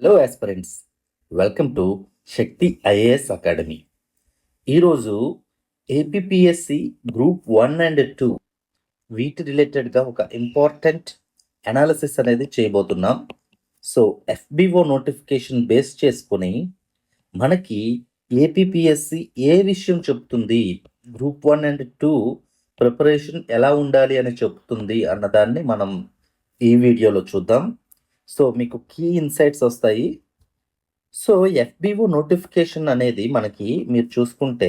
Hello aspirants, welcome to Shakti IAS academy. ఈరోజు APPSC group 1 and 2 వీటి రిలేటెడ్గా ఒక ఇంపార్టెంట్ అనాలిసిస్ అనేది చేయబోతున్నాం. సో ఎఫ్బిఓ నోటిఫికేషన్ బేస్ చేసుకొని మనకి ఏపీపీఎస్సి ఏ విషయం చెప్తుంది, గ్రూప్ 1 అండ్ 2 ప్రిపరేషన్ ఎలా ఉండాలి అని చెప్తుంది అన్నదాన్ని మనం ఈ వీడియోలో చూద్దాం. సో మీకు కీ ఇన్సైట్స్ వస్తాయి. సో ఎఫ్బిఓ నోటిఫికేషన్ అనేది మనకి మీరు చూసుకుంటే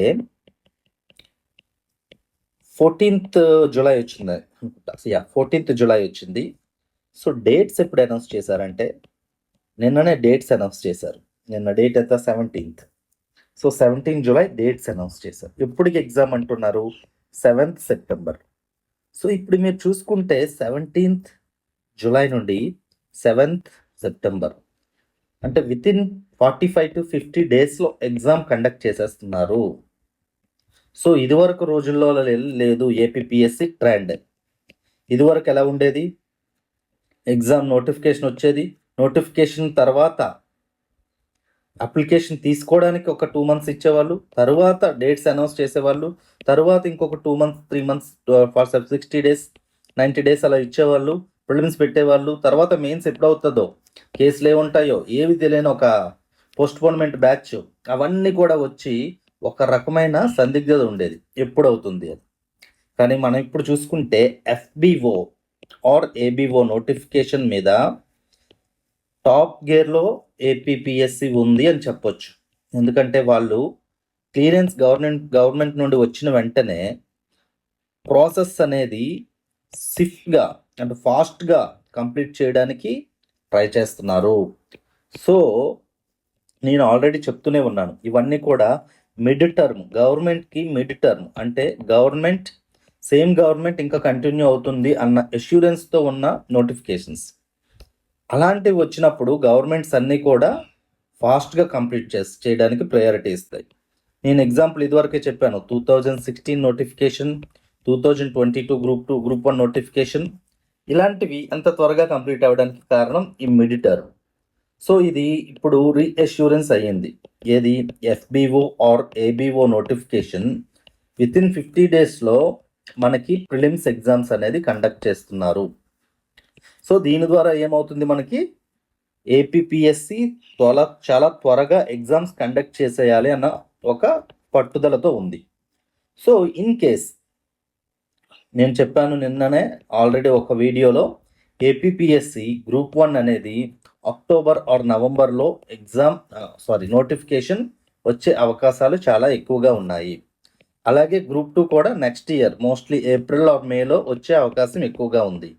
14th జూలై వచ్చింది అనుకుంటా. 14th జూలై వచ్చింది. సో డేట్స్ ఎప్పుడు అనౌన్స్ చేశారంటే నిన్ననే డేట్స్ అనౌన్స్ చేశారు. నిన్న డేట్ ఎంత? 17th. So 17 July dates announce చేశారు. ఎప్పటికి ఎగ్జామ్ అంటున్నారు? 7th September. సో ఇప్పుడు మీరు చూసుకుంటే 17th జూలై నుండి 7th సెప్టెంబర్ అంటే వితిన్ 45 to 50 డేస్లో ఎగ్జామ్ కండక్ట్ చేసేస్తున్నారు. సో ఇదివరకు రోజుల్లో లేదు ఏపీపీఎస్సి ట్రెండ్. ఇదివరకు ఎలా ఉండేది? ఎగ్జామ్ నోటిఫికేషన్ వచ్చేది, నోటిఫికేషన్ తర్వాత అప్లికేషన్ తీసుకోవడానికి ఒక 2 months ఇచ్చేవాళ్ళు, తర్వాత డేట్స్ అనౌన్స్ చేసేవాళ్ళు, తర్వాత ఇంకొక 2 months 3 months for 60 days 90 days అలా ఇచ్చేవాళ్ళు, ప్రిలిమ్స్ పెట్టేవాళ్ళు. తర్వాత మెయిన్స్ ఎప్పుడవుతుందో, కేసులు ఏముంటాయో ఏవి తెలియని ఒక పోస్ట్పోన్మెంట్ బ్యాచ్, అవన్నీ కూడా వచ్చి ఒక రకమైన సందిగ్ధత ఉండేది ఎప్పుడవుతుంది అని. కానీ మనం ఇప్పుడు చూసుకుంటే ఎఫ్బిఓ ఆర్ ఏబిఓ నోటిఫికేషన్ మీద టాప్ గేర్లో ఏపీపీఎస్సి ఉంది అని చెప్పొచ్చు. ఎందుకంటే వాళ్ళు క్లియరెన్స్ గవర్నమెంట్ నుండి వచ్చిన వెంటనే ప్రాసెస్ అనేది స్విఫ్ట్గా అంటే ఫాస్ట్గా కంప్లీట్ చేయడానికి ట్రై చేస్తున్నారు. సో నేను ఆల్రెడీ చెప్తూనే ఉన్నాను, ఇవన్నీ కూడా మిడ్ టర్మ్, గవర్నమెంట్కి మిడ్ టర్మ్ అంటే సేమ్ గవర్నమెంట్ ఇంకా కంటిన్యూ అవుతుంది అన్న అష్యూరెన్స్తో ఉన్న నోటిఫికేషన్స్. అలాంటివి వచ్చినప్పుడు గవర్నమెంట్స్ అన్నీ కూడా ఫాస్ట్గా కంప్లీట్ చేయడానికి ప్రయారిటీ ఇస్తాయి. నేను ఎగ్జాంపుల్ ఇదివరకే చెప్పాను, 2016 నోటిఫికేషన్, 2022 గ్రూప్ 1 నోటిఫికేషన్, ఇలాంటివి అంత త్వరగా కంప్లీట్ అవ్వడానికి కారణం ఈ మిడ్ టర్మ్. సో ఇది ఇప్పుడు రీఅష్యూరెన్స్ అయ్యింది. ఏది? FBO or ABO notification within 50 డేస్లో మనకి ప్రిలిమ్స్ ఎగ్జామ్స్ అనేది కండక్ట్ చేస్తున్నారు. సో దీని ద్వారా ఏమవుతుంది, మనకి ఏపీపీఎస్సి చాలా త్వరగా ఎగ్జామ్స్ కండక్ట్ చేసేయాలి అన్న ఒక పట్టుదలతో ఉంది. సో ఇన్ కేస్ నేను చెప్పాను నిన్ననే ఆల్రెడీ ఒక వీడియోలో, ఏపీపీఎస్సి గ్రూప్ 1 అనేది అక్టోబర్ ఆర్ నవంబర్లో నోటిఫికేషన్ వచ్చే అవకాశాలు చాలా ఎక్కువగా ఉన్నాయి. అలాగే గ్రూప్ 2 కూడా next year mostly April are మేలో వచ్చే అవకాశం ఎక్కువగా ఉంది.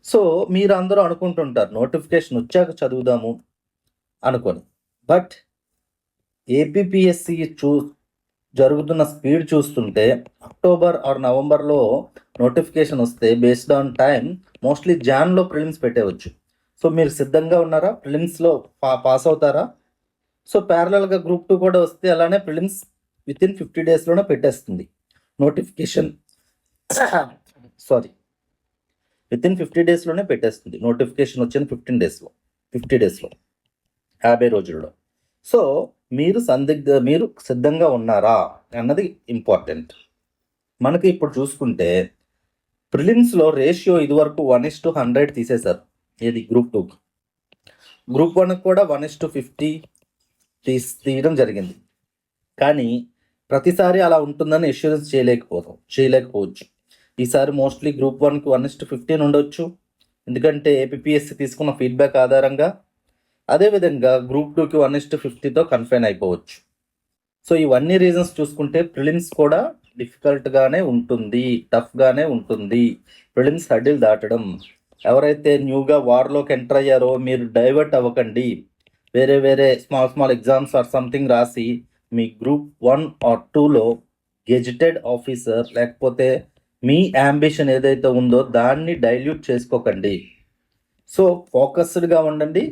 సో మీరు అందరూ అనుకుంటుంటారు నోటిఫికేషన్ వచ్చాక చదువుదాము అనుకొని, బట్ ఏపీపీఎస్సి జరుగుతున్న స్పీడ్ చూస్తుంటే అక్టోబర్ ఆర్ నవంబర్లో నోటిఫికేషన్ వస్తే బేస్డ్ ఆన్ టైం మోస్ట్లీ జాన్లో ప్రిలిమ్స్ పెట్టేవచ్చు. సో మీరు సిద్ధంగా ఉన్నారా? ప్రిలిమ్స్లో పాస్ అవుతారా? సో ప్యారలల్గా గ్రూప్ 2 కూడా వస్తే అలానే ప్రిలిమ్స్ వితిన్ 50 డేస్లోనే పెట్టేస్తుంది నోటిఫికేషన్. వితిన్ 50 డేస్లోనే పెట్టేస్తుంది నోటిఫికేషన్ వచ్చిన 50 డేస్లో 50 రోజుల్లో. సో మీరు సిద్ధంగా ఉన్నారా అన్నది ఇంపార్టెంట్. మనకి ఇప్పుడు చూసుకుంటే ప్రిలిమ్స్లో రేషియో ఇదివరకు 1:100 తీసేశారు. ఏది? గ్రూప్ 2కి. గ్రూప్ 1కి కూడా 1:50 తీయడం జరిగింది. కానీ ప్రతిసారి అలా ఉంటుందని అష్యూరెన్స్ చేయలేకపోవచ్చు. ఈసారి మోస్ట్లీ గ్రూప్ 1కి 1:15 ఉండొచ్చు, ఎందుకంటే ఏపీపీఎస్సి తీసుకున్న ఫీడ్బ్యాక్ ఆధారంగా. అదేవిధంగా గ్రూప్ 2కి 1:50తో కన్ఫైన్ అయిపోవచ్చు. సో ఇవన్నీ రీజన్స్ చూసుకుంటే ప్రిలిమ్స్ కూడా డిఫికల్ట్గానే ఉంటుంది, టఫ్గానే ఉంటుంది. ప్రిలిమ్స్ హర్డిల్ దాటడం. ఎవరైతే న్యూగా వార్లోకి ఎంటర్ అయ్యారో మీరు డైవర్ట్ అవ్వకండి. వేరే స్మాల్ ఎగ్జామ్స్ ఆర్ సంథింగ్ రాసి మీ గ్రూప్ 1 ఆర్ 2లో గెజిటెడ్ ఆఫీసర్ లేకపోతే మీ యాంబిషన్ ఏదైతే ఉందో దాన్ని డైల్యూట్ చేసుకోకండి. సో ఫోకస్డ్గా ఉండండి.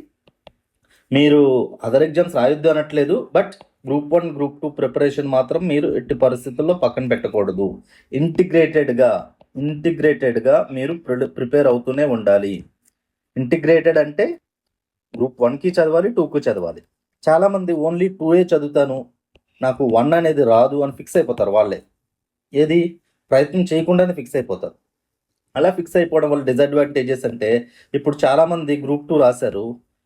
మీరు అదర్ ఎగ్జామ్స్ రాయొద్దు అనట్లేదు, బట్ గ్రూప్ 1 గ్రూప్ 2 ప్రిపరేషన్ మాత్రం మీరు ఎట్టి పరిస్థితుల్లో పక్కన పెట్టకూడదు. ఇంటిగ్రేటెడ్గా మీరు ప్రిపేర్ అవుతూనే ఉండాలి. ఇంటిగ్రేటెడ్ అంటే గ్రూప్ 1కి చదవాలి, 2కి చదవాలి. చాలామంది ఓన్లీ 2ఏ చదువుతాను, నాకు 1 అనేది రాదు అని ఫిక్స్ అయిపోతారు వాళ్ళే. ఏది ప్రయత్నం చేయకుండానే ఫిక్స్ అయిపోతారు. అలా ఫిక్స్ అయిపోవడం వల్ల డిసడ్వాంటేజెస్ అంటే, ఇప్పుడు చాలామంది గ్రూప్ 2 రాశారు,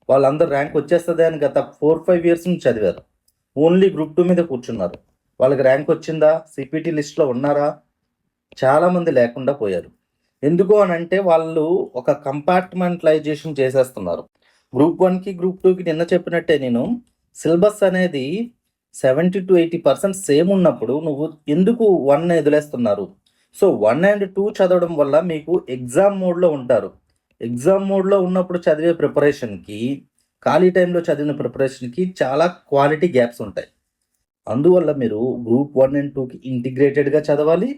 వాళ్ళందరూ ర్యాంక్ వచ్చేస్తుంది అని గత 4-5 ఇయర్స్ నుంచి చదివారు. ఓన్లీ గ్రూప్ 2 మీద కూర్చున్నారు. వాళ్ళకి ర్యాంక్ వచ్చిందా? సిపిటి లిస్ట్లో ఉన్నారా? చాలామంది లేకుండా పోయారు. ఎందుకు అని అంటే వాళ్ళు ఒక కంపార్ట్మెంటలైజేషన్ చేసేస్తున్నారు. గ్రూప్ 1కి గ్రూప్ 2కి నిన్న చెప్పినట్టే నేను, సిలబస్ అనేది 70-80% సేమ్ ఉన్నప్పుడు నువ్వు ఎందుకు 1 వదిలేస్తున్నారు? సో 1 అండ్ 2 చదవడం వల్ల మీకు ఎగ్జామ్ మోడ్లో ఉంటారు. ఎగ్జామ్ మోడ్లో ఉన్నప్పుడు చదివే ప్రిపరేషన్కి, ఖాళీ టైంలో చదివిన ప్రిపరేషన్కి చాలా క్వాలిటీ గ్యాప్స్ ఉంటాయి. అందువల్ల మీరు గ్రూప్ 1 అండ్ 2కి ఇంటిగ్రేటెడ్గా చదవాలి.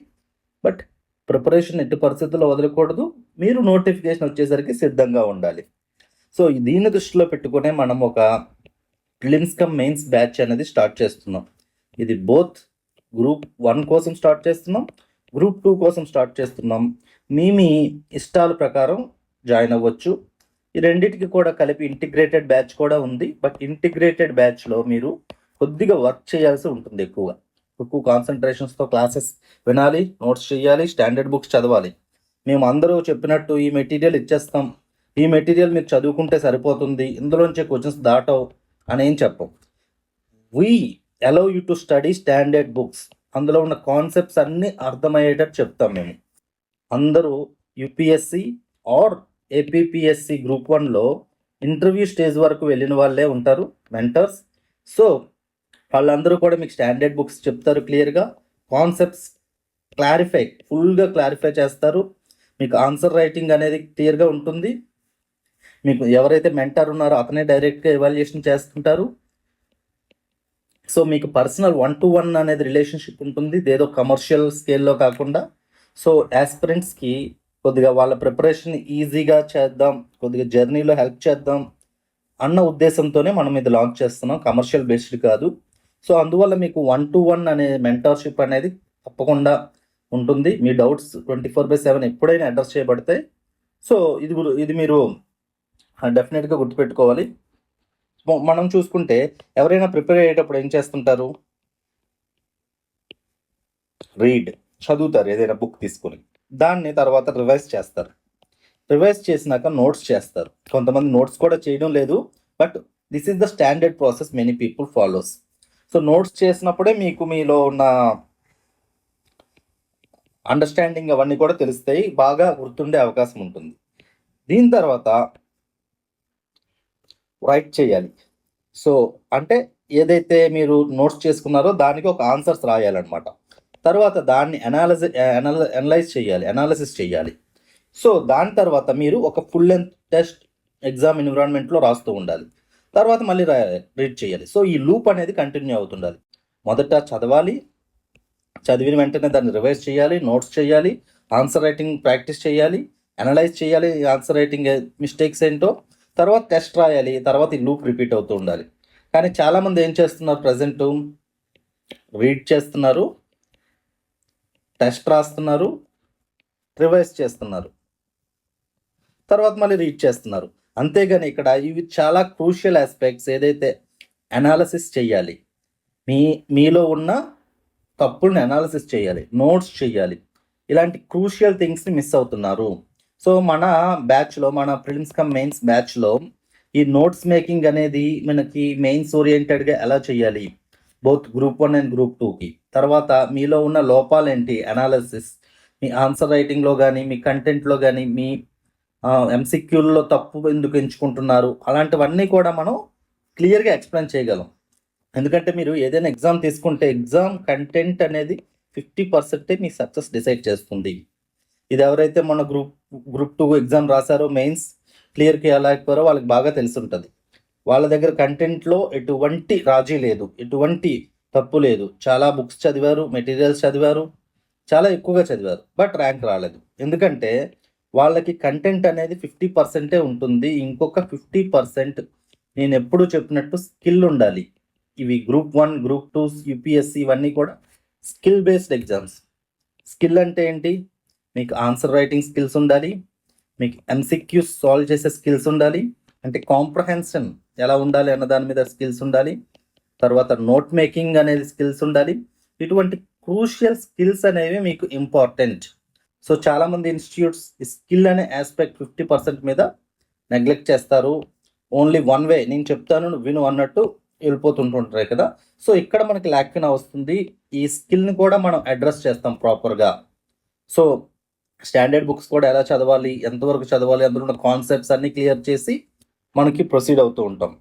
బట్ ప్రిపరేషన్ ఎట్టి పరిస్థితుల్లో వదలకూడదు. మీరు నోటిఫికేషన్ వచ్చేసరికి సిద్ధంగా ఉండాలి. సో దీన్ని దృష్టిలో పెట్టుకునే మనం ఒక ప్రిలిమ్స్ కమ్ మెయిన్స్ బ్యాచ్ అనేది స్టార్ట్ చేస్తున్నాం. ఇది బోత్ గ్రూప్ 1 కోసం స్టార్ట్ చేస్తున్నాం, గ్రూప్ 2 కోసం స్టార్ట్ చేస్తున్నాం. మీ ఇష్టాల ప్రకారం జాయిన్ అవ్వచ్చు. ఈ రెండింటికి కూడా కలిపి ఇంటిగ్రేటెడ్ బ్యాచ్ కూడా ఉంది. బట్ ఇంటిగ్రేటెడ్ బ్యాచ్లో మీరు కొద్దిగా వర్క్ చేయాల్సి ఉంటుంది. ఎక్కువ కాన్సన్ట్రేషన్స్తో క్లాసెస్ వినాలి, నోట్స్ చేయాలి, స్టాండర్డ్ బుక్స్ చదవాలి. మేము అందరూ చెప్పినట్టు ఈ మెటీరియల్ ఇచ్చేస్తాం, ఈ మెటీరియల్ మీరు చదువుకుంటే సరిపోతుంది, ఇందులోంచే క్వశ్చన్స్ దాటవు అని ఏం చెప్పం. We allow you to study standard books. అందులో ఉన్న కాన్సెప్ట్స్ అన్నీ అర్థమయ్యేటట్టు చెప్తాం మేము. అందరూ యూపీఎస్సి ఆర్ ఏపీపీఎస్సి గ్రూప్ 1లో ఇంటర్వ్యూ స్టేజ్ వరకు వెళ్ళిన వాళ్ళే ఉంటారు మెంటర్స్. సో వాళ్ళందరూ కూడా మీకు స్టాండర్డ్ బుక్స్ చెప్తారు, క్లియర్గా కాన్సెప్ట్స్ ఫుల్గా క్లారిఫై చేస్తారు. మీకు ఆన్సర్ రైటింగ్ అనేది క్లియర్గా ఉంటుంది. మీకు ఎవరైతే మెంటర్ ఉన్నారో అతనే డైరెక్ట్గా ఎవాల్యుయేషన్ చేస్తుంటారు. సో మీకు పర్సనల్ 1-to-1 అనేది రిలేషన్షిప్ ఉంటుంది, ఇదేదో కమర్షియల్ స్కేల్లో కాకుండా. సో యాస్పిరెంట్స్కి కొద్దిగా వాళ్ళ ప్రిపరేషన్ ఈజీగా చేద్దాం, కొద్దిగా జర్నీలో హెల్ప్ చేద్దాం అన్న ఉద్దేశంతోనే మనం ఇది లాంచ్ చేస్తున్నాం, కమర్షియల్ బేస్డ్ కాదు. సో అందువల్ల మీకు 1-to-1 అనే మెంటర్షిప్ అనేది తప్పకుండా ఉంటుంది. మీ డౌట్స్ 24/7 ఎప్పుడైనా అడ్రస్ చేయబడతాయి. సో ఇది మీరు డెఫినెట్గా గుర్తుపెట్టుకోవాలి. మనం చూసుకుంటే ఎవరైనా ప్రిపేర్ అయ్యేటప్పుడు ఏం చేస్తుంటారు? చదువుతారు ఏదైనా బుక్ తీసుకొని, దాన్ని తర్వాత రివైజ్ చేస్తారు. రివైజ్ చేసినాక నోట్స్ చేస్తారు. కొంతమంది నోట్స్ కూడా చేయడం లేదు, but this is the standard process many people follows. So notes చేసినప్పుడే మీకు మీలో ఉన్న అండర్స్టాండింగ్ అవన్నీ కూడా తెలుస్తాయి, బాగా గుర్తుండే అవకాశం ఉంటుంది. దీని తర్వాత రైట్ చేయాలి. సో అంటే ఏదైతే మీరు నోట్స్ చేసుకున్నారో దానికి ఒక ఆన్సర్స్ రాయాలన్నమాట. తర్వాత దాన్ని అనాలిసిస్ చేయాలి. సో దాని తర్వాత మీరు ఒక ఫుల్ లెంత్ టెస్ట్ ఎగ్జామ్ ఎన్విరాన్మెంట్లో రాస్తూ ఉండాలి. తర్వాత మళ్ళీ రీడ్ చేయాలి. సో ఈ లూప్ అనేది కంటిన్యూ అవుతుండాలి. మొదట చదవాలి, చదివిన వెంటనే దాన్ని రివైజ్ చేయాలి, నోట్స్ చేయాలి, ఆన్సర్ రైటింగ్ ప్రాక్టీస్ చేయాలి, అనలైజ్ చేయాలి ఆన్సర్ రైటింగ్ మిస్టేక్స్ ఏంటో, తర్వాత టెస్ట్ రాయాలి, తర్వాత ఈ లూప్ రిపీట్ అవుతూ ఉండాలి. కానీ చాలామంది ఏం చేస్తున్నారు? ప్రజెంట్ రీడ్ చేస్తున్నారు, టెస్ట్ రాస్తున్నారు, రివైజ్ చేస్తున్నారు, తర్వాత మళ్ళీ రీడ్ చేస్తున్నారు. అంతేగాని ఇక్కడ ఇవి చాలా క్రూషియల్ ఆస్పెక్ట్స్. ఏదైతే అనాలిసిస్ చేయాలి, మీలో ఉన్న తప్పుల్ని అనాలిసిస్ చేయాలి, నోట్స్ చేయాలి, ఇలాంటి క్రూషియల్ థింగ్స్ని మిస్ అవుతున్నారు. సో మన బ్యాచ్లో, మన ప్రిలిమ్స్ కమ్ మెయిన్స్ బ్యాచ్లో ఈ నోట్స్ మేకింగ్ అనేది మనకి మెయిన్స్ ఓరియంటెడ్గా ఎలా చేయాలి, బోత్ గ్రూప్ 1 అండ్ గ్రూప్ 2కి. తర్వాత మీలో ఉన్న లోపాలేంటి, అనాలిసిస్, మీ ఆన్సర్ రైటింగ్లో కానీ, మీ కంటెంట్లో కానీ, మీ ఎంసీక్యూల్లో తప్పు ఎందుకు ఎంచుకుంటున్నారు, అలాంటివన్నీ కూడా మనం క్లియర్గా ఎక్స్ప్లెయిన్ చేయగలం. ఎందుకంటే మీరు ఏదైనా ఎగ్జామ్ తీసుకుంటే ఎగ్జామ్ కంటెంట్ అనేది 50% మీ సక్సెస్ డిసైడ్ చేస్తుంది. ఇది ఎవరైతే మన గ్రూప్ 2 ఎగ్జామ్ రాశారో, మెయిన్స్ క్లియర్కి ఎలా అయిపోయారో వాళ్ళకి బాగా తెలిసి ఉంటుంది. వాళ్ళ దగ్గర కంటెంట్లో ఎటువంటి రాజీ లేదు, ఎటువంటి తప్పు లేదు. చాలా బుక్స్ చదివారు, మెటీరియల్స్ చదివారు, చాలా ఎక్కువగా చదివారు, బట్ ర్యాంక్ రాలేదు. ఎందుకంటే వాళ్ళకి కంటెంట్ అనేది 50% ఉంటుంది. ఇంకొక 50% నేను ఎప్పుడు చెప్పినట్టు స్కిల్ ఉండాలి. ఇవి గ్రూప్ 1, గ్రూప్ 2, యూపీఎస్సి ఇవన్నీ కూడా స్కిల్ బేస్డ్ ఎగ్జామ్స్. స్కిల్ అంటే ఏంటి? మీకు ఆన్సర్ రైటింగ్ స్కిల్స్ ఉండాలి, మీకు ఎంసీక్యూస్ సాల్వ్ చేసే స్కిల్స్ ఉండాలి, అంటే కాంప్రహెన్షన్ ఎలా ఉండాలి అన్న దాని మీద స్కిల్స్ ఉండాలి. తర్వాత నోట్ మేకింగ్ అనేది స్కిల్స్ ఉండాలి. ఇటువంటి క్రూషియల్ స్కిల్స్ అనేవి మీకు ఇంపార్టెంట్. సో చాలామంది ఇన్స్టిట్యూట్స్ స్కిల్ అనే ఆస్పెక్ట్ 50% మీద నెగ్లెక్ట్ చేస్తారు. ఓన్లీ వన్ వే, నేను చెప్తాను నువ్వు విను అన్నట్టు వెళ్ళిపోతుంటుంటారు కదా. సో ఇక్కడ మనకి ల్యాక్కిన వస్తుంది. ఈ స్కిల్ని కూడా మనం అడ్రస్ చేస్తాం ప్రాపర్గా. సో స్టాండర్డ్ బుక్స్ కూడా ఎలా చదవాలి, ఎంతవరకు చదవాలి, అందులో ఉన్న కాన్సెప్ట్స్ అన్నీ క్లియర్ చేసి మనకి ప్రొసీడ్ అవుతూ ఉంటాం.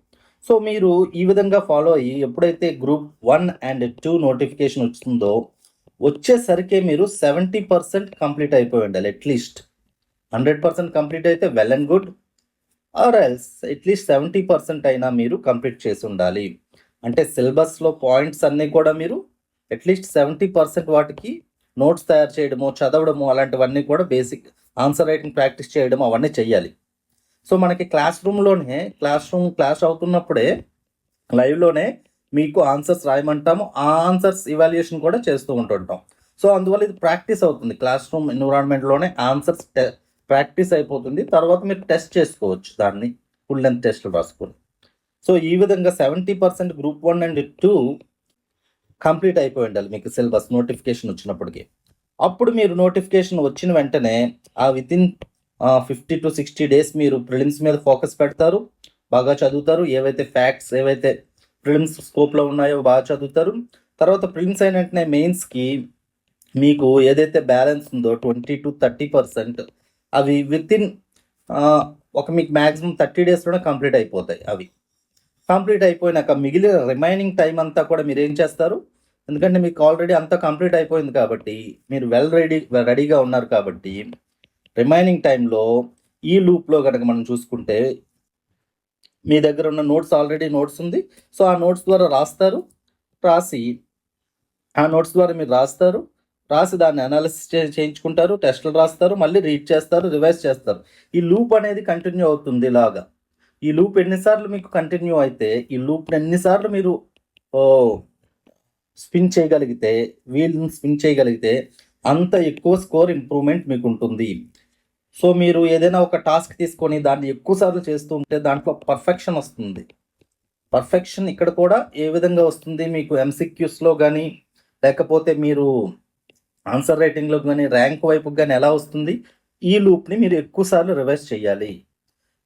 సో మీరు ఈ విధంగా ఫాలో అయ్యి ఎప్పుడైతే గ్రూప్ 1 అండ్ 2 నోటిఫికేషన్ వస్తుందో వచ్చేసరికి మీరు 70% కంప్లీట్ అయిపోయి ఉండాలి. అట్లీస్ట్ 100% కంప్లీట్ అయితే well and good, or else at least 70% అయినా మీరు కంప్లీట్ చేసి ఉండాలి. అంటే సిలబస్లో పాయింట్స్ అన్నీ కూడా మీరు అట్లీస్ట్ 70% వాటికి నోట్స్ తయారు చేయడము, చదవడము, అలాంటివన్నీ కూడా బేసిక్ ఆన్సర్ రైటింగ్ ప్రాక్టీస్ చేయడం అవన్నీ చెయ్యాలి. సో మనకి క్లాస్ అవుతున్నప్పుడే లైవ్లోనే మీకు ఆన్సర్స్ రాయమంటాము. ఆ ఆన్సర్స్ ఇవాల్యుయేషన్ కూడా చేస్తూ ఉంటుంటాం. సో అందువల్ల ఇది ప్రాక్టీస్ అవుతుంది. క్లాస్ రూమ్ ఎన్విరాన్మెంట్లోనే ఆన్సర్స్ ప్రాక్టీస్ అయిపోతుంది. తర్వాత మీరు టెస్ట్ చేసుకోవచ్చు, దాన్ని ఫుల్ లెంత్ టెస్ట్లు రాసుకొని. సో ఈ విధంగా 70% గ్రూప్ 1 అండ్ 2 కంప్లీట్ అయిపోయి ఉండాలి మీకు సిలబస్ నోటిఫికేషన్ వచ్చినప్పటికీ. అప్పుడు మీరు నోటిఫికేషన్ వచ్చిన వెంటనే వితిన్ 50 to 60 days మీరు ప్రిలిమ్స్ మీద ఫోకస్ పెడతారు, బాగా చదువుతారు. ఏవైతే ఫ్యాక్ట్స్ ఏవైతే ప్రిలిమ్స్ స్కోప్లో ఉన్నాయో బాగా చదువుతారు. తర్వాత ప్రిలిమ్స్ అయిన వెంటనే మెయిన్స్కి మీకు ఏదైతే బ్యాలెన్స్ ఉందో 20 to 30% అవి వితిన్ మీకు మ్యాక్సిమం 30 daysలోనే కంప్లీట్ అయిపోతాయి. అవి కంప్లీట్ అయిపోయినాక మిగిలిన రిమైనింగ్ టైం అంతా కూడా మీరు ఏం చేస్తారు, ఎందుకంటే మీకు ఆల్రెడీ అంతా కంప్లీట్ అయిపోయింది కాబట్టి మీరు రెడీగా ఉన్నారు కాబట్టి రిమైనింగ్ టైంలో ఈ లూప్లో కనుక మనం చూసుకుంటే మీ దగ్గర ఉన్న ఆల్రెడీ నోట్స్ ఉంది. సో ఆ నోట్స్ ద్వారా మీరు రాసి దాన్ని అనాలిసిస్ చేయించుకుంటారు, టెస్టులు రాస్తారు, మళ్ళీ రీడ్ చేస్తారు, రివైజ్ చేస్తారు. ఈ లూప్ అనేది కంటిన్యూ అవుతుంది. ఇలాగా ఈ లూప్ ఎన్నిసార్లు మీకు కంటిన్యూ అయితే, ఈ లూప్ని ఎన్నిసార్లు మీరు స్పిన్ చేయగలిగితే, వీల్ని స్పిన్ చేయగలిగితే అంత ఎక్కువ స్కోర్ ఇంప్రూవ్మెంట్ మీకు ఉంటుంది. సో మీరు ఏదైనా ఒక టాస్క్ తీసుకొని దాన్ని ఎక్కువసార్లు చేస్తూ ఉంటే దాంట్లో పర్ఫెక్షన్ వస్తుంది. పర్ఫెక్షన్ ఇక్కడ కూడా ఏ విధంగా వస్తుంది మీకు ఎంసీక్యూస్లో కానీ, లేకపోతే మీరు ఆన్సర్ రైటింగ్లో కానీ, ర్యాంక్ వైపు కానీ ఎలా వస్తుంది, ఈ లూప్ని మీరు ఎక్కువసార్లు రివైజ్ చేయాలి.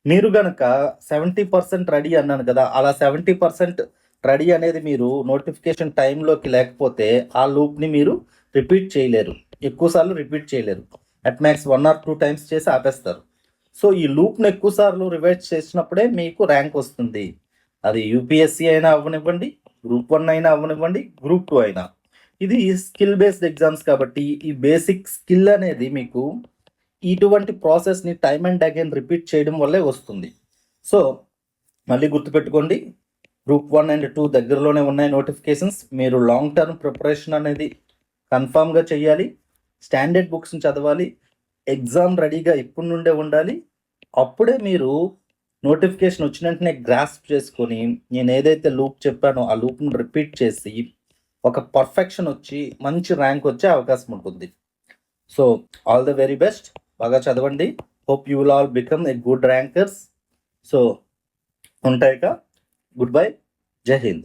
మీరు కనుక 70% రెడీ అన్నాను కదా, అలా 70% రెడీ అనేది మీరు నోటిఫికేషన్ టైంలోకి లేకపోతే ఆ లూప్ని మీరు ఎక్కువసార్లు రిపీట్ చేయలేరు. అట్ మ్యాక్స్ 1 or 2 times చేసి ఆపేస్తారు. సో ఈ లూప్ని ఎక్కువసార్లు రివైజ్ చేసినప్పుడే మీకు ర్యాంక్ వస్తుంది. అది యూపీఎస్సీ అయినా అవ్వనివ్వండి, గ్రూప్ 1 అయినా అవ్వనివ్వండి, గ్రూప్ 2 అయినా. ఇది స్కిల్ బేస్డ్ ఎగ్జామ్స్ కాబట్టి ఈ బేసిక్ స్కిల్ అనేది మీకు ఇటువంటి ప్రాసెస్ని టైమ్ అండ్ అగైన్ రిపీట్ చేయడం వల్లే వస్తుంది. సో మళ్ళీ గుర్తుపెట్టుకోండి, గ్రూప్ 1 and 2 దగ్గరలోనే ఉన్నాయి నోటిఫికేషన్స్. మీరు లాంగ్ టర్మ్ ప్రిపరేషన్ అనేది కన్ఫామ్గా చేయాలి. స్టాండర్డ్ బుక్స్ని చదవాలి. ఎగ్జామ్ రెడీగా ఇప్పటి నుండే ఉండాలి. అప్పుడే మీరు నోటిఫికేషన్ వచ్చిన వెంటనే గ్రాస్ప్ చేసుకొని నేను ఏదైతే లూప్ చెప్పానో ఆ లూప్ని రిపీట్ చేసి ఒక పర్ఫెక్షన్ వచ్చి మంచి ర్యాంక్ వచ్చే అవకాశం ఉంటుంది. So all the very best. బాగా చదవండి. Hope you will all become a good rankers. So ఉంటాయిక. Good bye. జై హింద్.